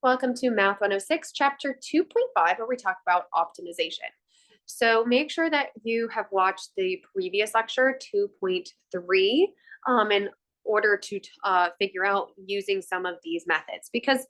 Welcome to Math 106, Chapter 2.5, where we talk about optimization. So make sure that you have watched the previous lecture, 2.3, in order to figure out using some of these methods. Because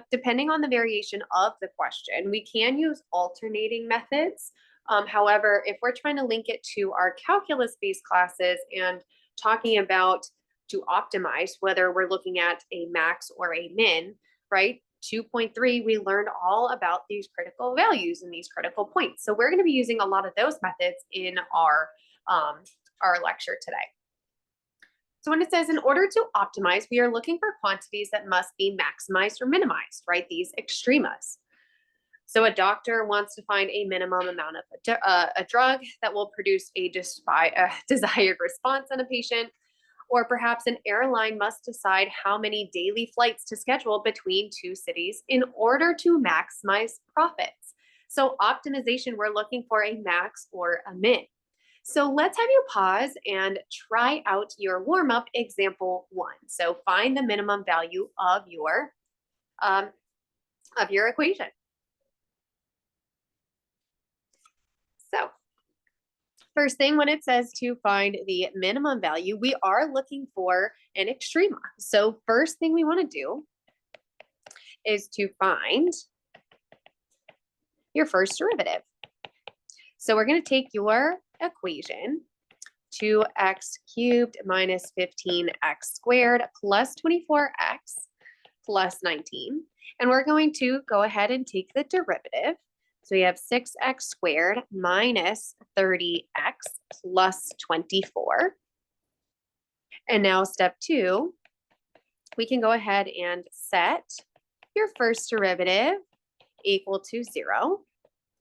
depending on the variation of the question, we can use alternating methods. However, if we're trying to link it to our calculus-based classes and talking about to optimize, whether we're looking at a max or a min, right? 2.3, we learned all about these critical values and these critical points. So we're going to be using a lot of those methods in our lecture today. So when it says in order to optimize, we are looking for quantities that must be maximized or minimized, right? These extremas. So a doctor wants to find a minimum amount of a drug that will produce a desired response in a patient. Or perhaps an airline must decide how many daily flights to schedule between two cities in order to maximize profits. So optimization, we're looking for a max or a min. So let's have you pause and try out your warm-up example 1. So find the minimum value of your equation. So first thing, when it says to find the minimum value, we are looking for an extrema. So first thing we want to do is to find your first derivative. So we're going to take your equation, 2x cubed minus 15x squared plus 24x plus 19. And we're going to go ahead and take the derivative. So we have 6x squared minus 30x plus 24. And now step 2, we can go ahead and set your first derivative equal to 0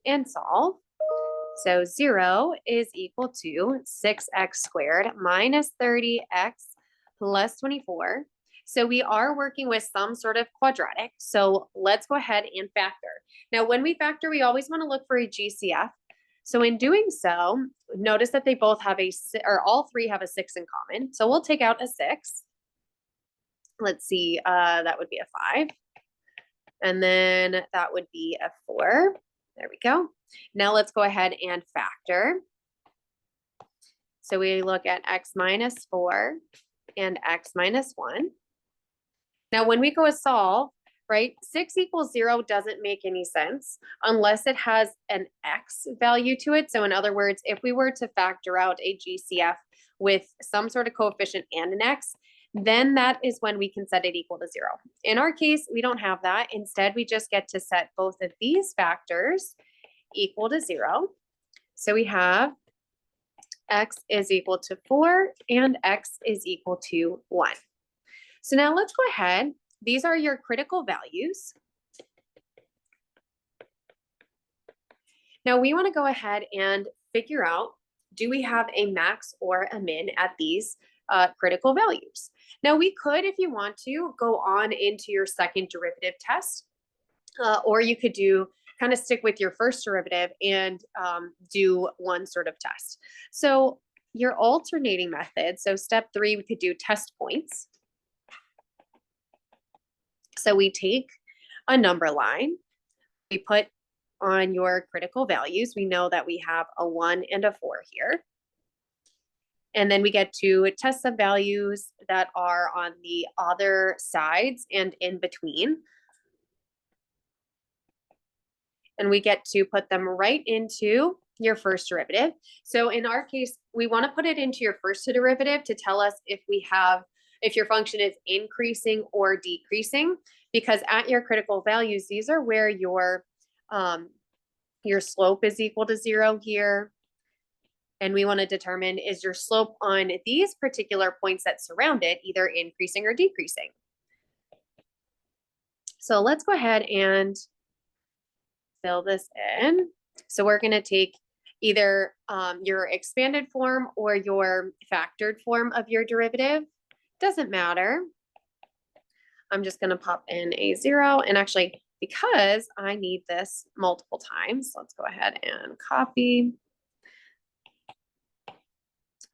and solve. So 0 is equal to 6x squared minus 30x plus 24. So we are working with some sort of quadratic. So let's go ahead and factor. Now, when we factor, we always want to look for a GCF. So in doing so, notice that they both have all three have a 6 in common. So we'll take out a 6. Let's see, that would be a 5. And then that would be a 4. There we go. Now let's go ahead and factor. So we look at x minus 4 and x minus 1. Now, when we go to solve, right, 6 equals 0 doesn't make any sense unless it has an x value to it. So in other words, if we were to factor out a GCF with some sort of coefficient and an x, then that is when we can set it equal to 0. In our case, we don't have that. Instead, we just get to set both of these factors equal to 0. So we have x is equal to 4 and x is equal to 1. So now let's go ahead. These are your critical values. Now we want to go ahead and figure out, do we have a max or a min at these critical values? Now we could, if you want to, go on into your second derivative test, or you could kind of stick with your first derivative and do one sort of test. So your alternating method, so step 3, we could do test points. So we take a number line, we put on your critical values. We know that we have a 1 and a 4 here. And then we get to test some values that are on the other sides and in between. And we get to put them right into your first derivative. So in our case, we want to put it into your first derivative to tell us if your function is increasing or decreasing, because at your critical values, these are where your slope is equal to 0 here. And we want to determine, is your slope on these particular points that surround it either increasing or decreasing? So let's go ahead and fill this in. So we're going to take either your expanded form or your factored form of your derivative. Doesn't matter. I'm just going to pop in a 0. And actually, because I need this multiple times, let's go ahead and copy. I'm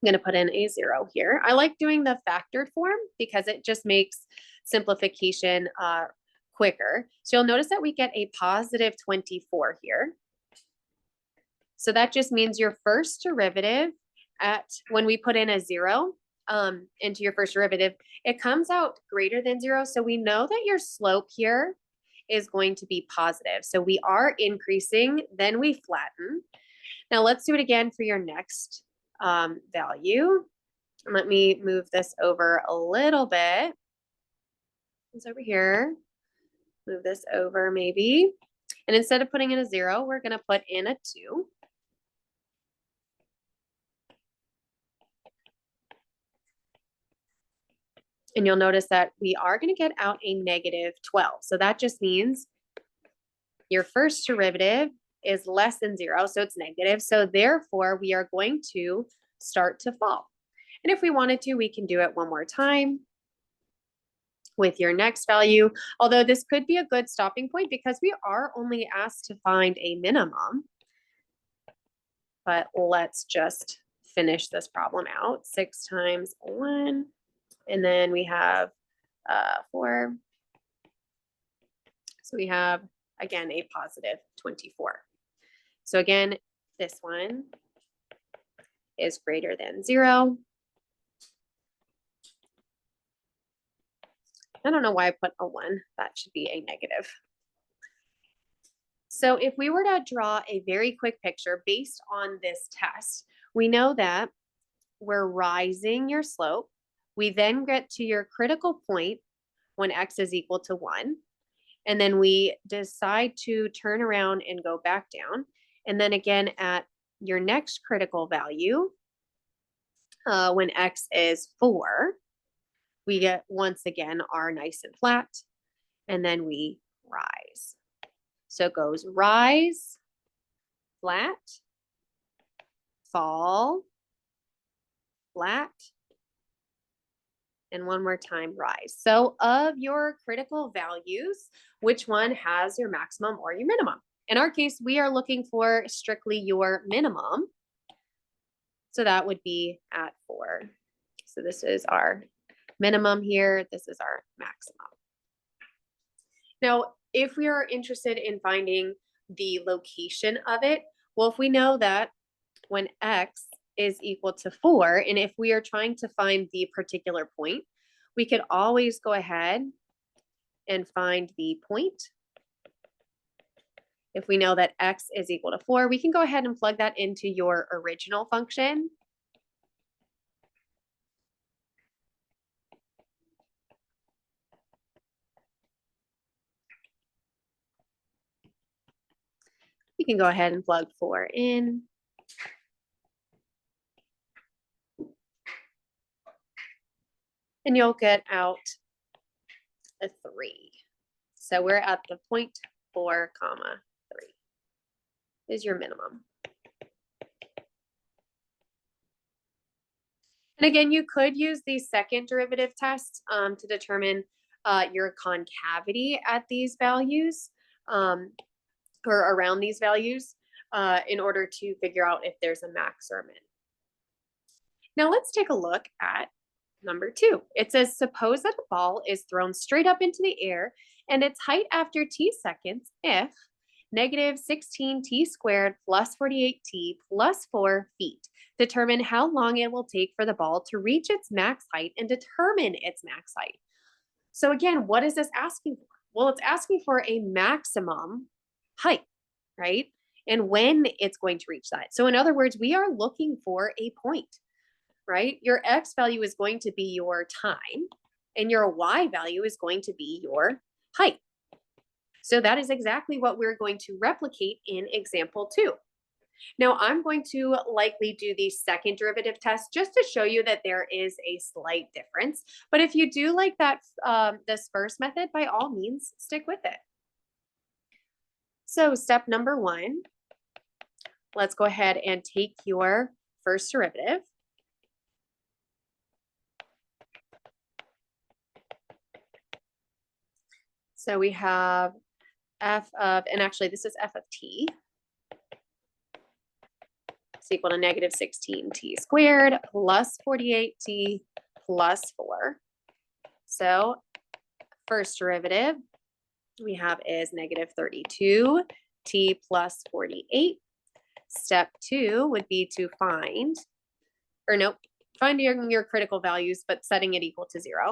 going to put in a 0 here. I like doing the factored form because it just makes simplification quicker. So you'll notice that we get a positive 24 here. So that just means your first derivative when we put in a 0 into your first derivative, it comes out greater than 0. So we know that your slope here is going to be positive. So we are increasing, then we flatten. Now let's do it again for your next value. Let me move this over a little bit. It's over here. Move this over maybe. And instead of putting in a 0, we're going to put in a 2. And you'll notice that we are going to get out a negative 12. So that just means your first derivative is less than 0, so it's negative. So therefore, we are going to start to fall. And if we wanted to, we can do it one more time with your next value, although this could be a good stopping point because we are only asked to find a minimum. But let's just finish this problem out. 6 times 1, and then we have 4. So we have, again, a positive 24. So again, this one is greater than 0. I don't know why I put a 1. That should be a negative. So if we were to draw a very quick picture based on this test, we know that we're rising your slope. We then get to your critical point when x is equal to 1. And then we decide to turn around and go back down. And then again at your next critical value, when x is 4, we get once again are nice and flat, and then we rise. So it goes rise, flat, fall, flat, and one more time rise. So of your critical values, which one has your maximum or your minimum? In our case, we are looking for strictly your minimum. So that would be at 4. So this is our minimum here. This is our maximum. Now, if we are interested in finding the location of it, well, if we know that when x is equal to 4, and if we are trying to find the particular point, we could always go ahead and find the point. If we know that x is equal to 4, we can go ahead and plug that into your original function. We can go ahead and plug 4 in. And you'll get out a 3. So we're at the point 4, 3 is your minimum. And again, you could use the second derivative test to determine your concavity at these values or around these values in order to figure out if there's a max or a min. Now let's take a look at number 2. It says, suppose that a ball is thrown straight up into the air and its height after t seconds if negative 16t squared plus 48t plus 4 feet. Determine how long it will take for the ball to reach its max height and determine its max height. So again, what is this asking for? Well, it's asking for a maximum height, right? And when it's going to reach that. So in other words, we are looking for a point, right? Your x value is going to be your time, and your y value is going to be your height. So that is exactly what we're going to replicate in example 2. Now I'm going to likely do the second derivative test just to show you that there is a slight difference. But if you do like that, this first method, by all means, stick with it. So step number 1, let's go ahead and take your first derivative. So we have f of, and actually this is f of t. It's equal to negative 16t squared plus 48t plus 4. So first derivative we have is negative 32 t plus 48. Step 2 would be to find, or nope, find your critical values, but setting it equal to 0.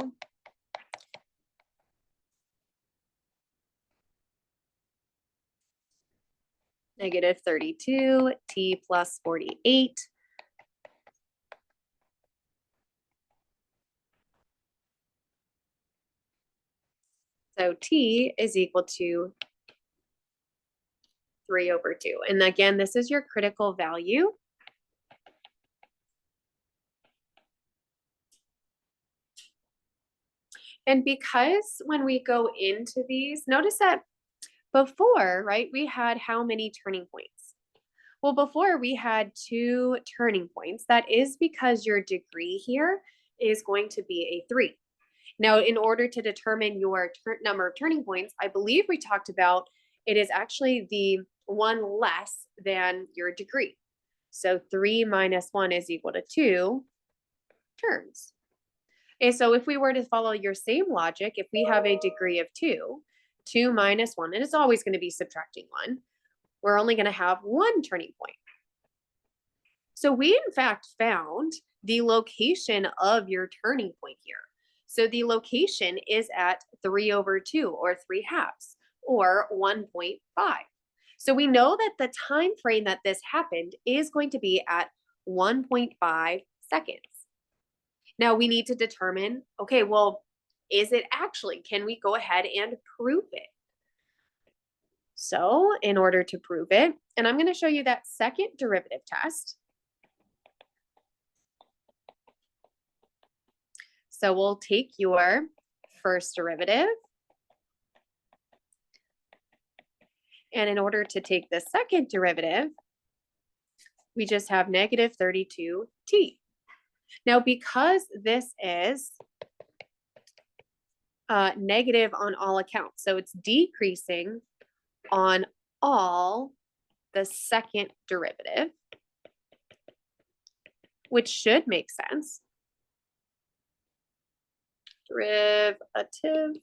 Negative 32 t plus 48. So t is equal to 3 over 2. And again, this is your critical value. And because when we go into these, notice that before, right, we had how many turning points? Well, before we had 2 turning points. That is because your degree here is going to be a 3. Now, in order to determine your number of turning points, I believe we talked about it is actually the one less than your degree. So 3 minus 1 is equal to 2 turns. And so if we were to follow your same logic, if we have a degree of 2, 2 minus 1, and it's always going to be subtracting 1, we're only going to have 1 turning point. So we, in fact, found the location of your turning point here. So the location is at 3 over 2, or 3 halves, or 1.5. So we know that the time frame that this happened is going to be at 1.5 seconds. Now we need to determine, okay, well, is it actually? Can we go ahead and prove it? So in order to prove it, and I'm going to show you that second derivative test. So we'll take your first derivative. And in order to take the second derivative, we just have negative 32t. Now, because this is negative on all accounts, so it's decreasing on all the second derivative, which should make sense. Derivative.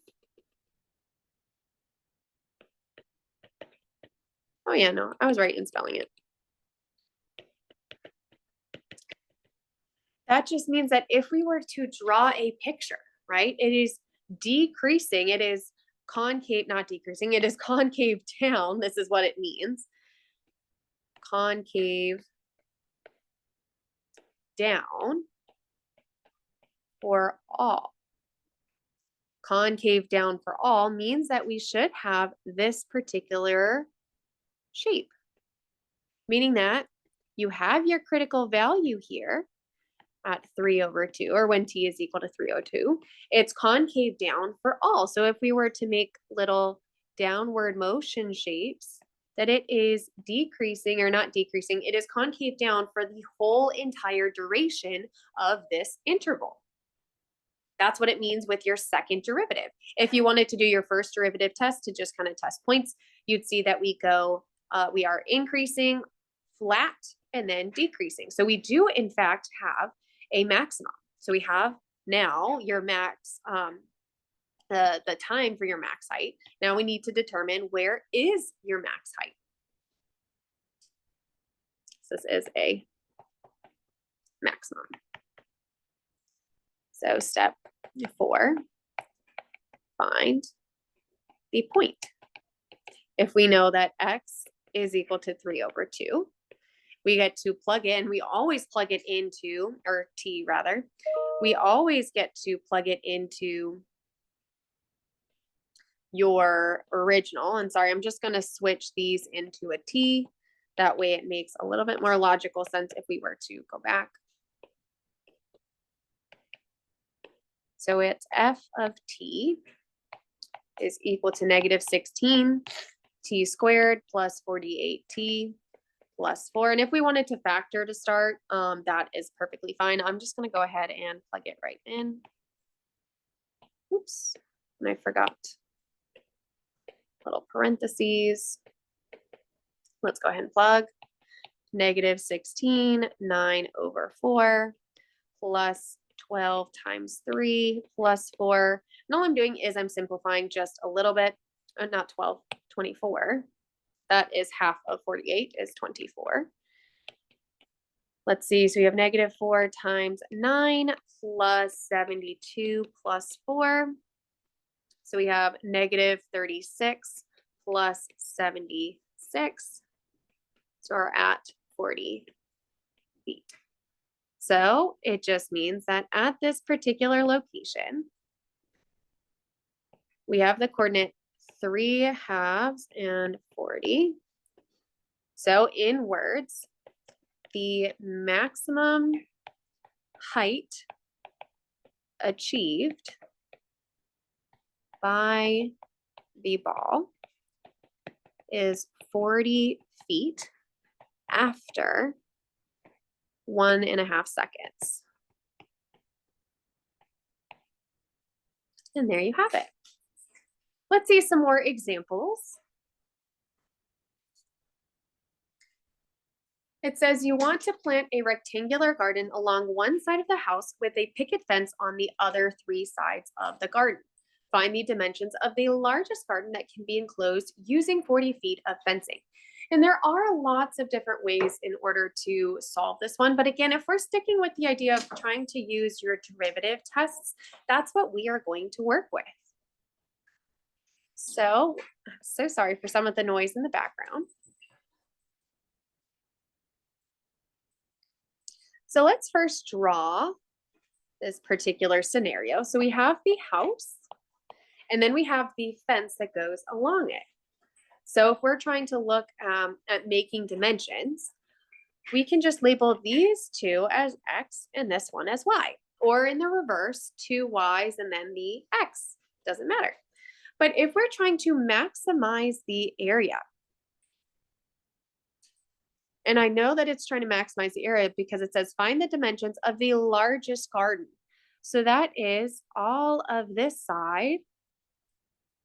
Oh yeah, no, I was right in spelling it. That just means that if we were to draw a picture, right, it is decreasing, it is concave, not decreasing, it is concave down. This is what it means. Concave down for all. Concave down for all means that we should have this particular shape, meaning that you have your critical value here at 3 over 2, or when t is equal to 302. It's concave down for all. So if we were to make little downward motion shapes, that it is decreasing, or not decreasing, it is concave down for the whole entire duration of this interval. That's what it means with your second derivative. If you wanted to do your first derivative test to just kind of test points, you'd see that we are increasing, flat, and then decreasing. So we do, in fact, have a maximum. So we have now your max, the time for your max height. Now we need to determine where is your max height. So this is a maximum. So step 4, find the point. If we know that x is equal to 3 over 2, we get to plug in, we always plug it into, or t rather, we always get to plug it into your original. And sorry, I'm just going to switch these into a t. That way it makes a little bit more logical sense if we were to go back. So it's f of t is equal to negative 16 t squared plus 48t plus 4. And if we wanted to factor to start, that is perfectly fine. I'm just going to go ahead and plug it right in. Oops, and I forgot. Little parentheses. Let's go ahead and plug. Negative 16, 9 over 4 plus 12 times 3 plus 4. And all I'm doing is I'm simplifying just a little bit. not 12, 24. That is half of 48 is 24. Let's see, so we have -4 times 9 plus 72 plus 4. So we have -36 plus 76. So we're at 40 feet. So it just means that at this particular location, we have the coordinate 3/2 and 40. So in words, the maximum height achieved by the ball is 40 feet after 1.5 seconds. And there you have it. Let's see some more examples. It says you want to plant a rectangular garden along one side of the house with a picket fence on the other 3 sides of the garden. Find the dimensions of the largest garden that can be enclosed using 40 feet of fencing. And there are lots of different ways in order to solve this one. But again, if we're sticking with the idea of trying to use your derivative tests, that's what we are going to work with. So sorry for some of the noise in the background. So let's first draw this particular scenario. So we have the house, and then we have the fence that goes along it. So if we're trying to look at making dimensions, we can just label these two as X and this one as Y. Or in the reverse, 2 Ys and then the X. Doesn't matter. But if we're trying to maximize the area, and I know that it's trying to maximize the area because it says find the dimensions of the largest garden. So that is all of this side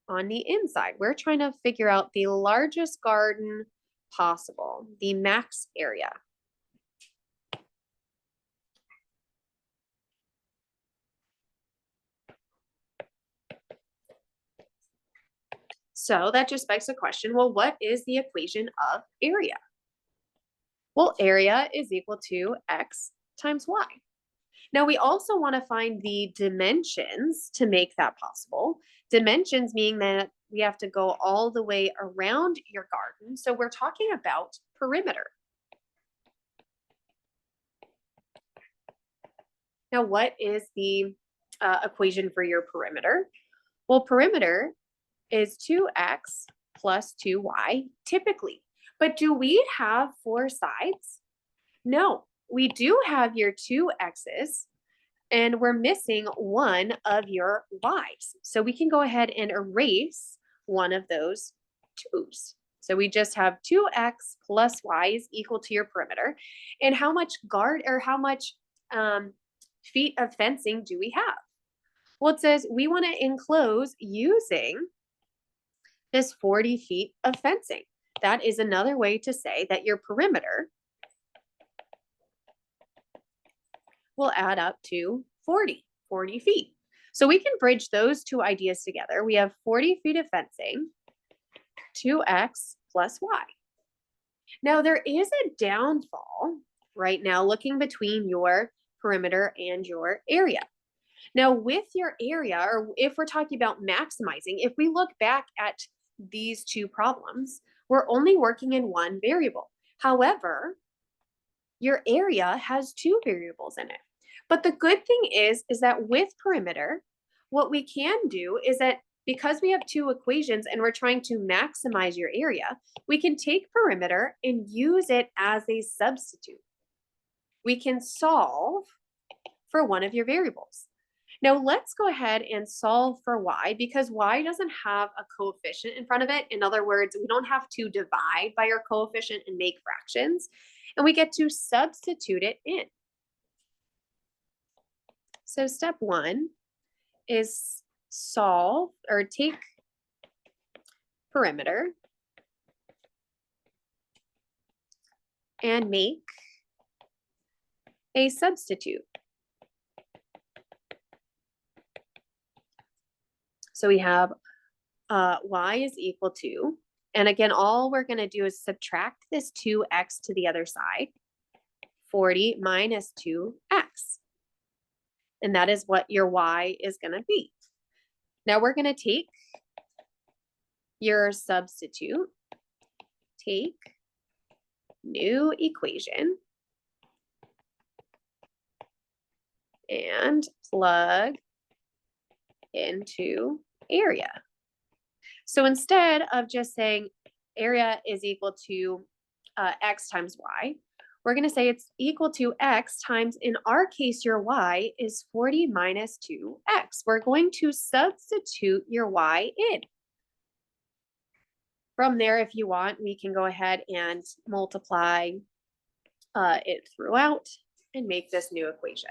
on the inside. We're trying to figure out the largest garden possible, the max area. So that just begs the question, well, what is the equation of area? Well, area is equal to X times Y. Now we also want to find the dimensions to make that possible. Dimensions meaning that we have to go all the way around your garden. So we're talking about perimeter. Now, what is the equation for your perimeter? Well, perimeter is 2x plus 2y typically. But do we have 4 sides? No, we do have your 2 x's and we're missing one of your y's. So we can go ahead and erase one of those 2's. So we just have 2x plus y is equal to your perimeter. And how much feet of fencing do we have? Well, it says we want to enclose using this 40 feet of fencing. That is another way to say that your perimeter will add up to 40 feet. So we can bridge those two ideas together. We have 40 feet of fencing, 2x plus y. Now there is a downfall right now looking between your perimeter and your area. Now with your area, or if we're talking about maximizing, if we look back at these two problems, we're only working in one variable. However, your area has 2 variables in it. But the good thing is that with perimeter, what we can do is that because we have 2 equations and we're trying to maximize your area, we can take perimeter and use it as a substitute. We can solve for one of your variables. Now let's go ahead and solve for y because y doesn't have a coefficient in front of it. In other words, we don't have to divide by our coefficient and make fractions, and we get to substitute it in. So step 1 is solve or take perimeter and make a substitute. So we have y is equal to, and again, all we're going to do is subtract this 2x to the other side, 40 minus 2x. And that is what your y is going to be. Now we're going to take your substitute, take new equation, and plug into area. So instead of just saying area is equal to x times y, we're going to say it's equal to x times, in our case, your y is 40 minus 2x. We're going to substitute your y in. From there, if you want, we can go ahead and multiply it throughout and make this new equation.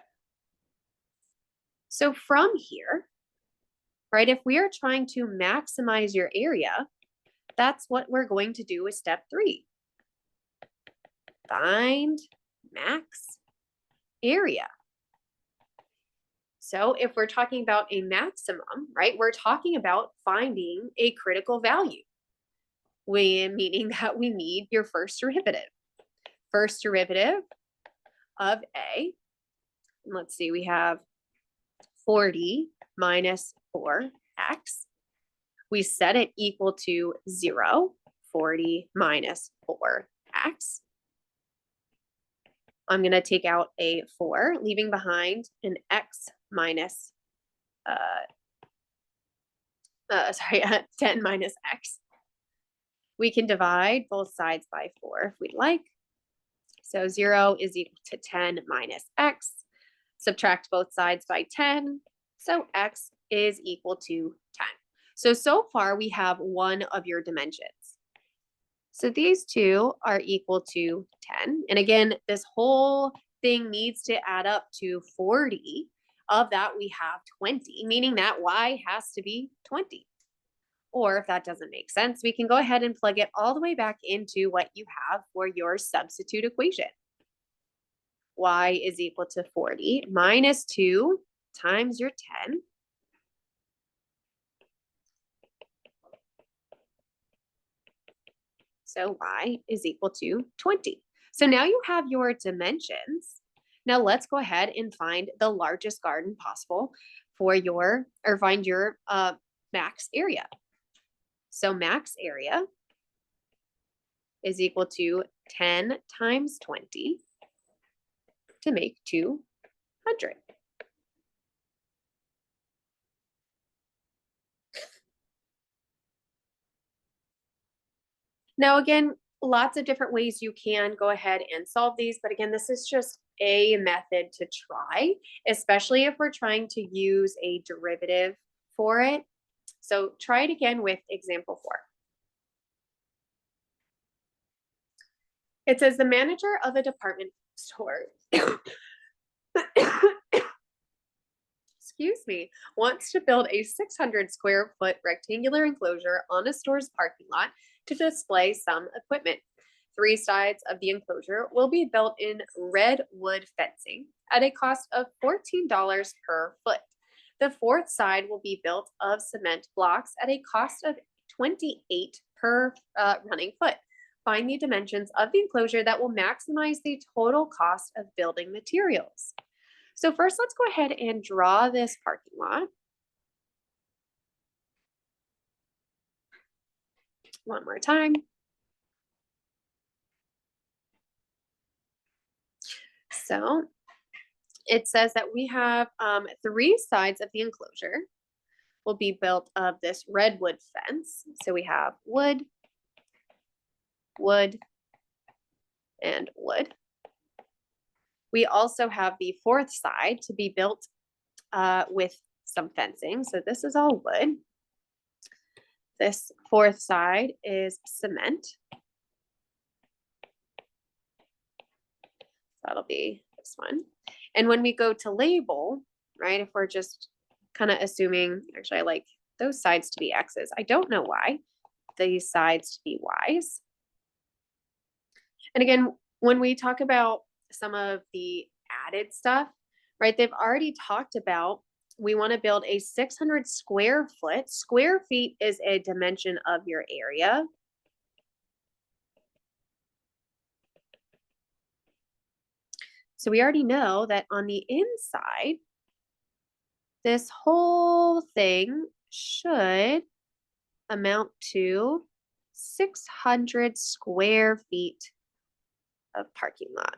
So from here, right, if we are trying to maximize your area, that's what we're going to do with step 3. Find max area. So if we're talking about a maximum, right, we're talking about finding a critical value, meaning that we need your first derivative. First derivative of a, let's see, we have 40 minus 4x. We set it equal to 0, 40 minus 4x. I'm going to take out a 4, leaving behind an x minus, 10 minus x. We can divide both sides by 4 if we'd like. So 0 is equal to 10 minus x. Subtract both sides by 10. So x is equal to 10. So far we have one of your dimensions. So these two are equal to 10. And again, this whole thing needs to add up to 40. Of that, we have 20, meaning that y has to be 20. Or if that doesn't make sense, we can go ahead and plug it all the way back into what you have for your substitute equation. Y is equal to 40 minus 2 times your 10. So y is equal to 20. So now you have your dimensions. Now let's go ahead and find the largest garden possible for your, or find your max area. So max area is equal to 10 times 20 to make 200. Now, again, lots of different ways you can go ahead and solve these, but again, this is just a method to try, especially if we're trying to use a derivative for it. So try it again with example 4. It says the manager of a department store, excuse me, wants to build a 600 square foot rectangular enclosure on a store's parking lot to display some equipment. 3 sides of the enclosure will be built in red wood fencing at a cost of $14 per foot. The 4th side will be built of cement blocks at a cost of $28 per running foot. Find the dimensions of the enclosure that will maximize the total cost of building materials. So first, let's go ahead and draw this parking lot. One more time. So it says that we have 3 sides of the enclosure will be built of this redwood fence. So we have wood, wood, and wood. We also have the 4th side to be built with some fencing. So this is all wood. This 4th side is cement. That'll be this one. And when we go to label, right, if we're just kind of assuming, actually I like those sides to be X's. I don't know why. These sides to be Y's. And again, when we talk about some of the added stuff, right, they've already talked about we want to build a 600 square foot. Square feet is a dimension of your area. So we already know that on the inside, this whole thing should amount to 600 square feet of parking lot.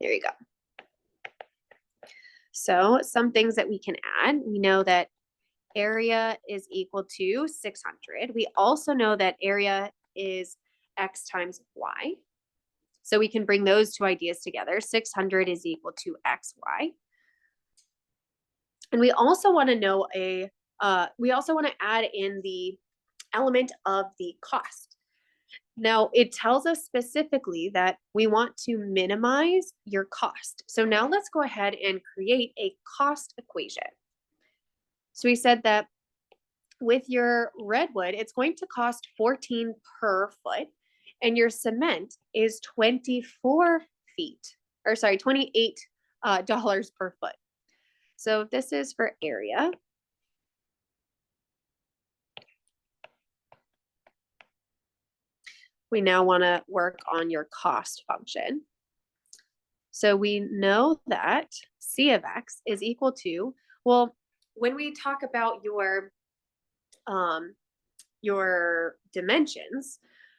There you go. So some things that we can add, we know that area is equal to 600. We also know that area is x times y. So we can bring those two ideas together. 600 is equal to xy. And we also want to know we also want to add in the element of the cost. Now, it tells us specifically that we want to minimize your cost. So now let's go ahead and create a cost equation. So we said that with your redwood, it's going to cost 14 per foot, and your cement is 24 feet, or sorry, $28 per foot. So this is for area. We now want to work on your cost function. So we know that C of x is equal to, well, when we talk about your dimensions,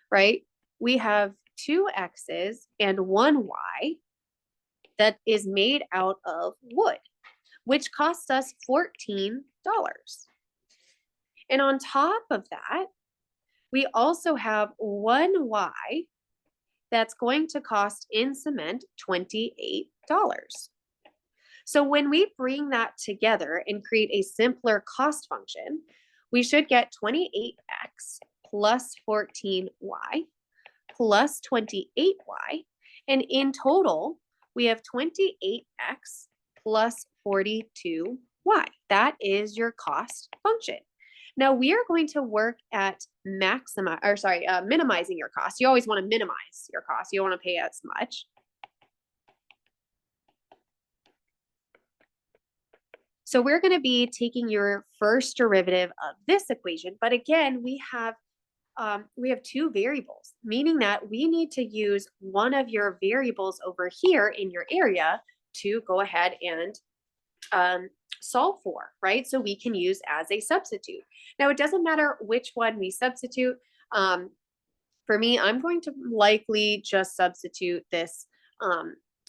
right? We have 2 x's and 1 y that is made out of wood, which costs us $14. And on top of that, we also have 1 y that's going to cost in cement $28. So when we bring that together and create a simpler cost function, we should get 28x plus 14y plus 28y. And in total, we have 28x plus 42y. That is your cost function. Now we are going to work at minimizing your cost. You always want to minimize your cost. You don't want to pay as much. So we're going to be taking your first derivative of this equation, but again, we have 2 variables, meaning that we need to use one of your variables over here in your area to go ahead and solve for, right? So we can use as a substitute. Now, it doesn't matter which one we substitute. For me, I'm going to likely just substitute this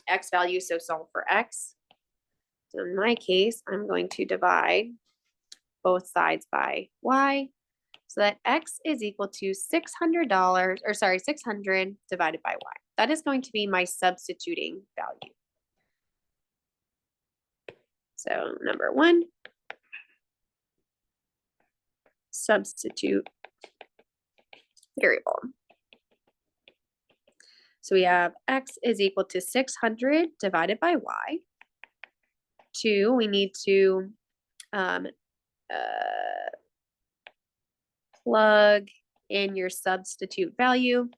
x value, so solve for x. So in my case, I'm going to divide both sides by y, so that x is equal to $600, or sorry, 600 divided by y. That is going to be my substituting value. So number 1, substitute variable. So we have x is equal to 600 divided by y. 2, we need to plug in your substitute value.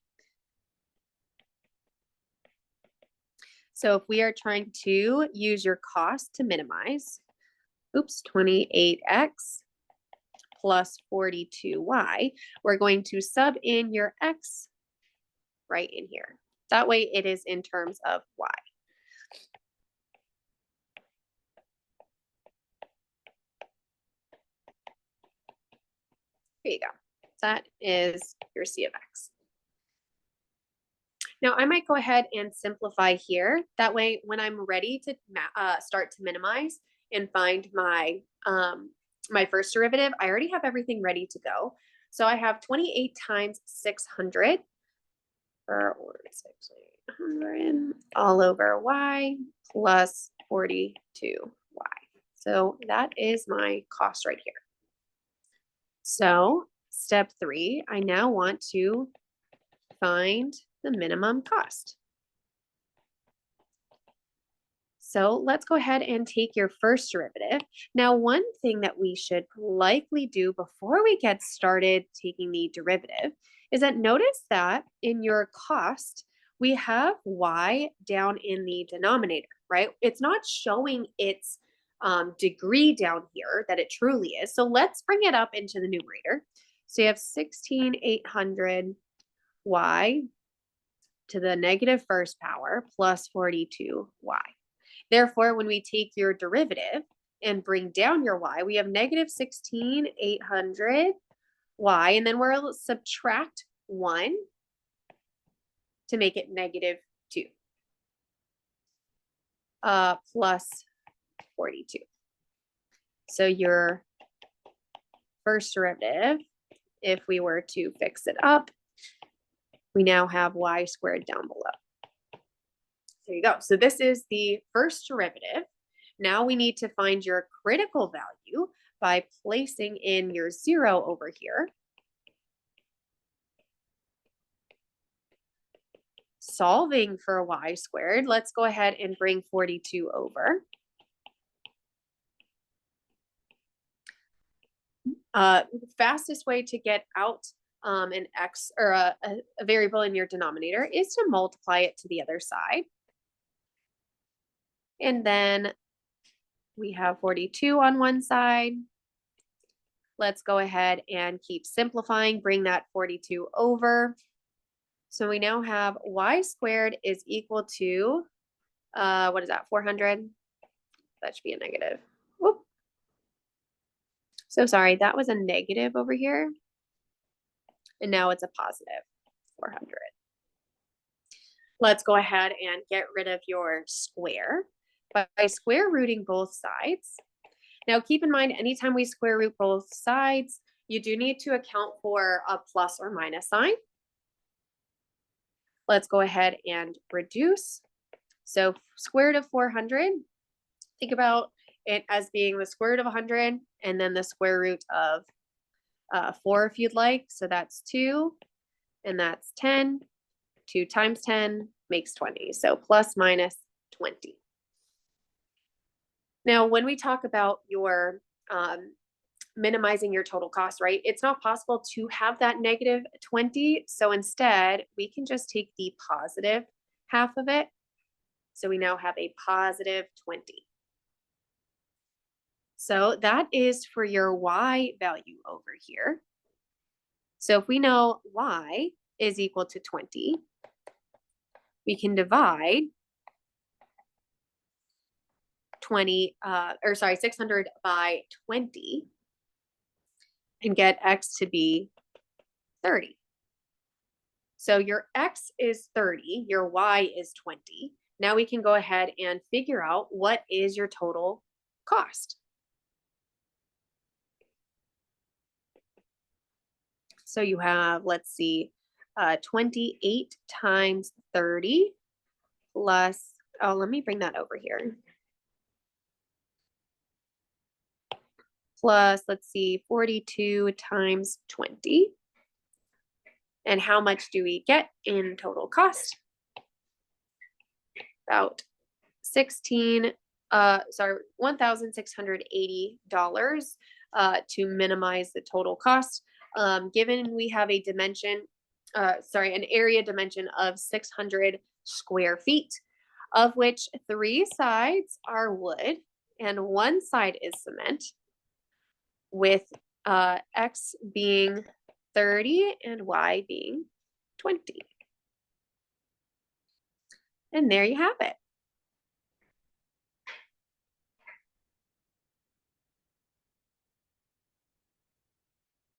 So if we are trying to use your cost to minimize, 28x plus 42y, we're going to sub in your x right in here. That way it is in terms of y. There you go. That is your C of x. Now I might go ahead and simplify here. That way, when I'm ready to start to minimize and find my my first derivative, I already have everything ready to go. So I have 28 times 600, or 600 all over y plus 42y. So that is my cost right here. So step 3, I now want to find the minimum cost. So let's go ahead and take your first derivative. Now, one thing that we should likely do before we get started taking the derivative is that notice that in your cost, we have y down in the denominator, right? It's not showing its degree down here that it truly is. So let's bring it up into the numerator. So you have 16,800 y to the negative first power plus 42y. Therefore, when we take your derivative and bring down your y, we have negative 16,800 y, and then we'll subtract 1 to make it negative 2 plus 42. So your first derivative, if we were to fix it up, we now have y squared down below. There you go. So this is the first derivative. Now we need to find your critical value by placing in your 0 over here. Solving for y squared, let's go ahead and bring 42 over. Fastest way to get out an x or a variable in your denominator is to multiply it to the other side. And then we have 42 on one side. Let's go ahead and keep simplifying, bring that 42 over. So we now have y squared is equal to, what is that, 400? That should be a negative. Whoop. So sorry, that was a negative over here. And now it's a positive 400. Let's go ahead and get rid of your square by square rooting both sides. Now keep in mind, anytime we square root both sides, you do need to account for a plus or minus sign. Let's go ahead and reduce. So square root of 400, think about it as being the square root of 100 and then the square root of 4 if you'd like. So that's 2 and that's 10. 2 times 10 makes 20. So plus minus 20. Now, when we talk about your minimizing your total cost, right, it's not possible to have that negative 20. So instead, we can just take the positive half of it. So we now have a positive 20. So that is for your y value over here. So if we know y is equal to 20, we can divide 600 by 20 and get x to be 30. So your x is 30, your y is 20. Now we can go ahead and figure out what is your total cost. So you have, let's see, 28 times 30 plus, oh, let me bring that over here. Plus, let's see, 42 times 20. And how much do we get in total cost? About $1,680 to minimize the total cost. Given we have a dimension, an area dimension of 600 square feet, of which 3 sides are wood and 1 side is cement, with x being 30 and y being 20. And there you have it.